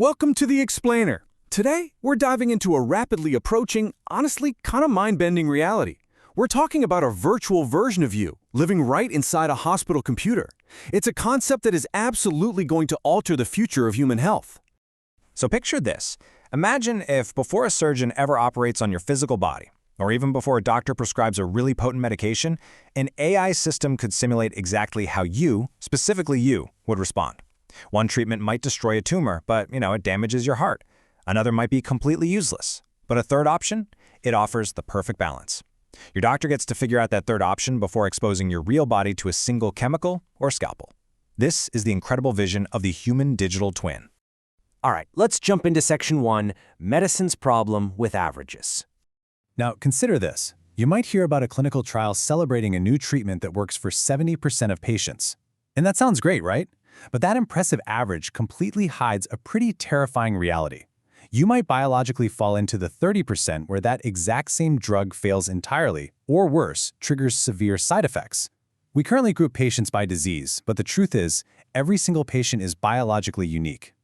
Welcome to The Explainer. Today, we're diving into a rapidly approaching, honestly kind of mind-bending reality. We're talking about a virtual version of you, living right inside a hospital computer. It's a concept that is absolutely going to alter the future of human health. So picture this. Imagine if before a surgeon ever operates on your physical body, or even before a doctor prescribes a really potent medication, an AI system could simulate exactly how you, specifically you, would respond. One treatment might destroy a tumor, but, it damages your heart. Another might be completely useless. But a third option? It offers the perfect balance. Your doctor gets to figure out that third option before exposing your real body to a single chemical or scalpel. This is the incredible vision of the human digital twin. All right, let's jump into Section 1, Medicine's Problem with Averages. Now, consider this. You might hear about a clinical trial celebrating a new treatment that works for 70% of patients. And that sounds great, right? But that impressive average completely hides a pretty terrifying reality. You might biologically fall into the 30% where that exact same drug fails entirely, or worse, triggers severe side effects. We currently group patients by disease, but the truth is, every single patient is biologically unique.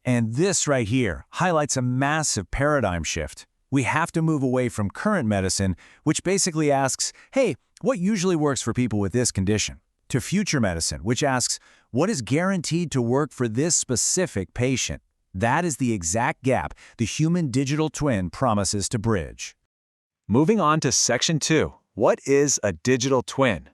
And this right here highlights a massive paradigm shift. We have to move away from current medicine, which basically asks, hey, what usually works for people with this condition? To future medicine, which asks, what is guaranteed to work for this specific patient? That is the exact gap the human digital twin promises to bridge. Moving on to Section 2. What is a digital twin?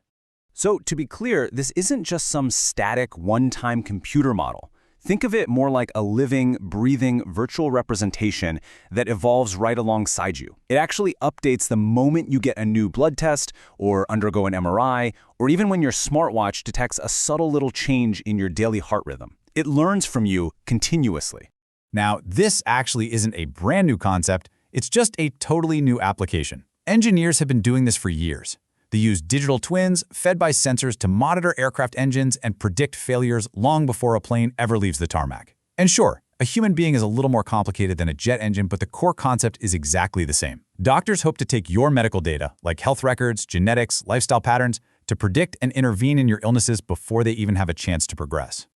So, to be clear, this isn't just some static, one-time computer model. Think of it more like a living, breathing virtual representation that evolves right alongside you. It actually updates the moment you get a new blood test or undergo an MRI, or even when your smartwatch detects a subtle little change in your daily heart rhythm. It learns from you continuously. Now, this actually isn't a brand new concept, it's just a totally new application. Engineers have been doing this for years. They use digital twins fed by sensors to monitor aircraft engines and predict failures long before a plane ever leaves the tarmac. And sure, a human being is a little more complicated than a jet engine, but the core concept is exactly the same. Doctors hope to take your medical data, like health records, genetics, lifestyle patterns, to predict and intervene in your illnesses before they even have a chance to progress.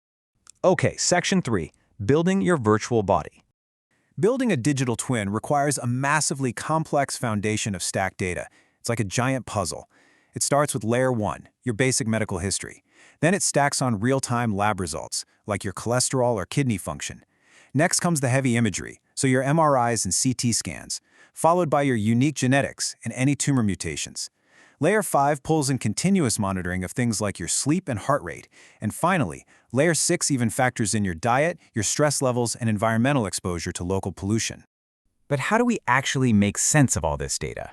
Okay, Section 3. Building your virtual body. Building a digital twin requires a massively complex foundation of stacked data. It's like a giant puzzle. It starts with Layer 1, your basic medical history. Then it stacks on real-time lab results, like your cholesterol or kidney function. Next comes the heavy imagery, so your MRIs and CT scans, followed by your unique genetics and any tumor mutations. Layer 5 pulls in continuous monitoring of things like your sleep and heart rate. And finally, Layer 6 even factors in your diet, your stress levels, and environmental exposure to local pollution. But how do we actually make sense of all this data?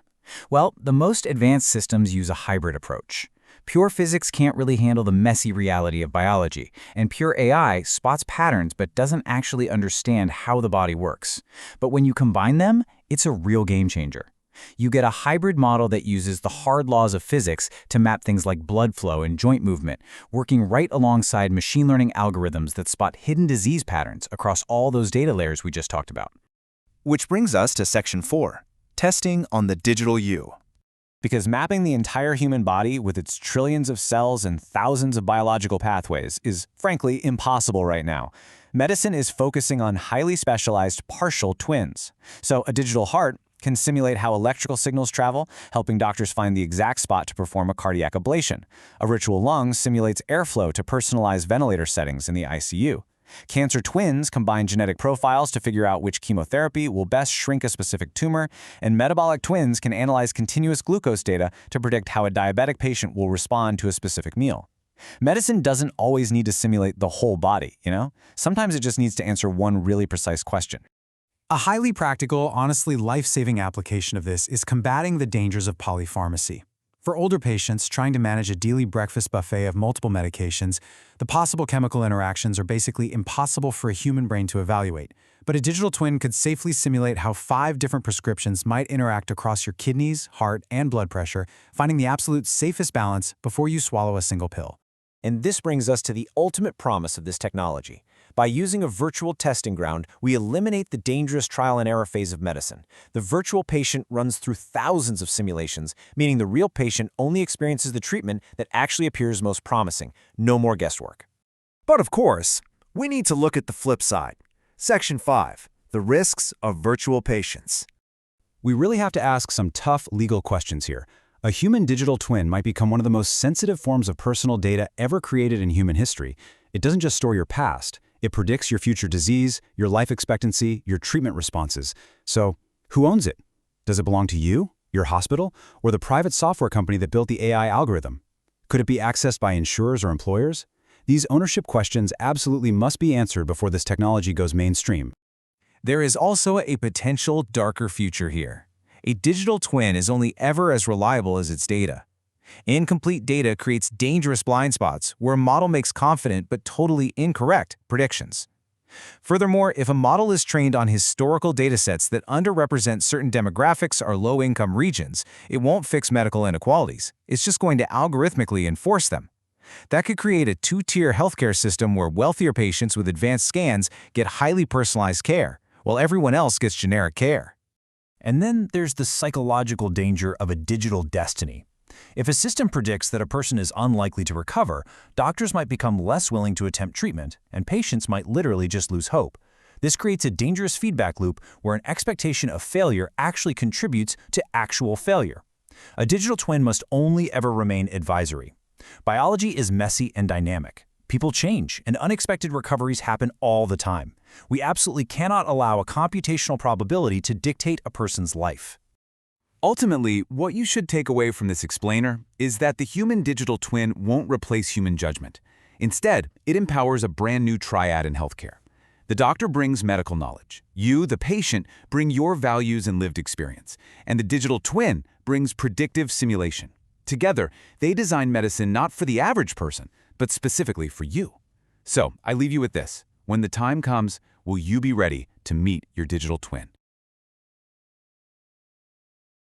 Well, the most advanced systems use a hybrid approach. Pure physics can't really handle the messy reality of biology, and pure AI spots patterns but doesn't actually understand how the body works. But when you combine them, it's a real game changer. You get a hybrid model that uses the hard laws of physics to map things like blood flow and joint movement, working right alongside machine learning algorithms that spot hidden disease patterns across all those data layers we just talked about. Which brings us to Section 4. Testing on the digital you. Because mapping the entire human body with its trillions of cells and thousands of biological pathways is, frankly, impossible right now. Medicine is focusing on highly specialized partial twins. So a digital heart can simulate how electrical signals travel, helping doctors find the exact spot to perform a cardiac ablation. A virtual lung simulates airflow to personalize ventilator settings in the ICU. Cancer twins combine genetic profiles to figure out which chemotherapy will best shrink a specific tumor, and metabolic twins can analyze continuous glucose data to predict how a diabetic patient will respond to a specific meal. Medicine doesn't always need to simulate the whole body, Sometimes it just needs to answer one really precise question. A highly practical, honestly life-saving application of this is combating the dangers of polypharmacy. For older patients trying to manage a daily breakfast buffet of multiple medications, the possible chemical interactions are basically impossible for a human brain to evaluate. But a digital twin could safely simulate how 5 different prescriptions might interact across your kidneys, heart, and blood pressure, finding the absolute safest balance before you swallow a single pill. And this brings us to the ultimate promise of this technology. By using a virtual testing ground, we eliminate the dangerous trial and error phase of medicine. The virtual patient runs through thousands of simulations, meaning the real patient only experiences the treatment that actually appears most promising. No more guesswork. But of course, we need to look at the flip side. Section 5. The risks of virtual patients. We really have to ask some tough legal questions here. A human digital twin might become one of the most sensitive forms of personal data ever created in human history. It doesn't just store your past. It predicts your future disease, your life expectancy, your treatment responses. So, who owns it? Does it belong to you, your hospital, or the private software company that built the AI algorithm? Could it be accessed by insurers or employers? These ownership questions absolutely must be answered before this technology goes mainstream. There is also a potential darker future here. A digital twin is only ever as reliable as its data. Incomplete data creates dangerous blind spots where a model makes confident but totally incorrect predictions. Furthermore, if a model is trained on historical datasets that underrepresent certain demographics or low-income regions, it won't fix medical inequalities. It's just going to algorithmically enforce them. That could create a two-tier healthcare system where wealthier patients with advanced scans get highly personalized care, while everyone else gets generic care. And then there's the psychological danger of a digital destiny. If a system predicts that a person is unlikely to recover, doctors might become less willing to attempt treatment, and patients might literally just lose hope. This creates a dangerous feedback loop where an expectation of failure actually contributes to actual failure. A digital twin must only ever remain advisory. Biology is messy and dynamic. People change, and unexpected recoveries happen all the time. We absolutely cannot allow a computational probability to dictate a person's life. Ultimately, what you should take away from this explainer is that the human digital twin won't replace human judgment. Instead, it empowers a brand new triad in healthcare. The doctor brings medical knowledge. You, the patient, bring your values and lived experience. And the digital twin brings predictive simulation. Together, they design medicine not for the average person, but specifically for you. So, I leave you with this. When the time comes, will you be ready to meet your digital twin?